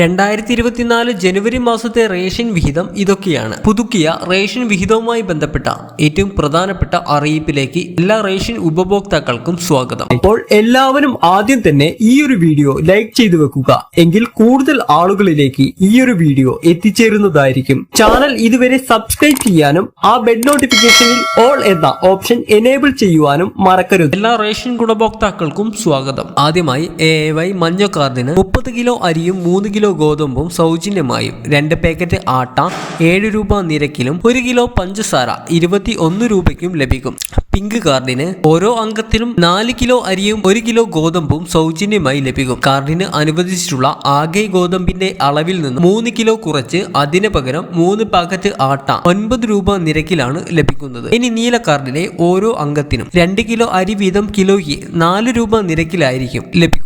2024 ജനുവരി മാസത്തെ റേഷൻ വിഹിതം ഇതൊക്കെയാണ്. പുതുക്കിയ റേഷൻ വിഹിതവുമായി ബന്ധപ്പെട്ട ഏറ്റവും പ്രധാനപ്പെട്ട അറിയിപ്പിലേക്ക് എല്ലാ റേഷൻ ഉപഭോക്താക്കൾക്കും സ്വാഗതം. അപ്പോൾ എല്ലാവരും ആദ്യം തന്നെ ഈ ഒരു വീഡിയോ ലൈക്ക് ചെയ്തു വെക്കുക. എങ്കിൽ കൂടുതൽ ആളുകളിലേക്ക് ഈ ഒരു വീഡിയോ എത്തിച്ചേരുന്നതായിരിക്കും. ചാനൽ ഇതുവരെ സബ്സ്ക്രൈബ് ചെയ്യാനും ആ ബെൽ നോട്ടിഫിക്കേഷനിൽ ഓൾ എന്ന ഓപ്ഷൻ എനേബിൾ ചെയ്യുവാനും മറക്കരുത്. എല്ലാ റേഷൻ ഗുണഭോക്താക്കൾക്കും സ്വാഗതം. ആദ്യമായി AAY മഞ്ഞ കാർഡിന് 30 കിലോ അരിയും 3 കിലോ ഗോതമ്പും സൗജന്യമായും 2 പാക്കറ്റ് ആട്ട 7 രൂപ നിരക്കിലും 1 കിലോ പഞ്ചസാര 21 രൂപയ്ക്കും ലഭിക്കും. പിങ്ക് കാർഡിന് ഓരോ അംഗത്തിനും 4 കിലോ അരിയും 1 കിലോ ഗോതമ്പും സൗജന്യമായി ലഭിക്കും. കാർഡിന് അനുവദിച്ചിട്ടുള്ള ആകെ ഗോതമ്പിന്റെ അളവിൽ നിന്ന് 3 കിലോ കുറച്ച് അതിന് പകരം 3 പാക്കറ്റ് ആട്ട 9 രൂപ നിരക്കിലാണ് ലഭിക്കുന്നത്. ഇനി നീല കാർഡിലെ ഓരോ അംഗത്തിനും 2 കിലോ അരി വീതം കിലോയ്ക്ക് 4 രൂപ നിരക്കിലായിരിക്കും ലഭിക്കുക.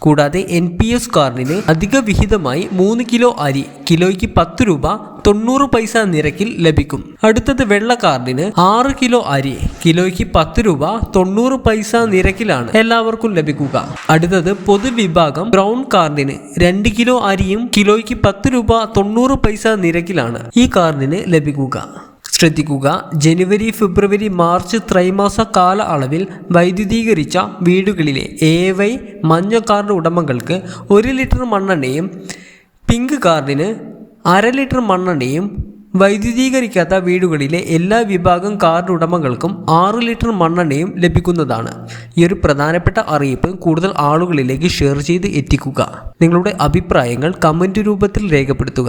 കൂടാതെ NPS കാർഡിന് അധിക വിഹിതമായി 3 കിലോ അരി കിലോയ്ക്ക് 10 രൂപ 90 പൈസ നിരക്കിൽ ലഭിക്കും. അടുത്തത് വെള്ള കാർഡിന് 6 കിലോ അരി കിലോയ്ക്ക് 10 രൂപ 90 പൈസ നിരക്കിലാണ് എല്ലാവർക്കും ലഭിക്കുക. അടുത്തത് പൊതുവിഭാഗം ബ്രൗൺ കാർഡിന് 2 കിലോ അരിയും കിലോയ്ക്ക് 10 രൂപ 90 പൈസ നിരക്കിലാണ് ഈ കാർഡിന് ലഭിക്കുക. ശ്രദ്ധിക്കുക, ജനുവരി, ഫെബ്രുവരി, മാർച്ച് ത്രൈമാസ കാല അളവിൽ വൈദ്യുതീകരിച്ച വീടുകളിലെ AAY മഞ്ഞ കാർഡ് ഉടമകൾക്ക് 1 ലിറ്റർ മണ്ണെണ്ണയും പിങ്ക് കാർഡിന് 1/2 ലിറ്റർ മണ്ണെണ്ണയും വൈദ്യുതീകരിക്കാത്ത വീടുകളിലെ എല്ലാ വിഭാഗം കാർഡ് ഉടമകൾക്കും 6 ലിറ്റർ മണ്ണെണ്ണയും ലഭിക്കുന്നതാണ്. ഈ ഒരു പ്രധാനപ്പെട്ട അറിയിപ്പ് കൂടുതൽ ആളുകളിലേക്ക് ഷെയർ ചെയ്ത് എത്തിക്കുക. നിങ്ങളുടെ അഭിപ്രായങ്ങൾ കമൻറ്റ് രൂപത്തിൽ രേഖപ്പെടുത്തുക.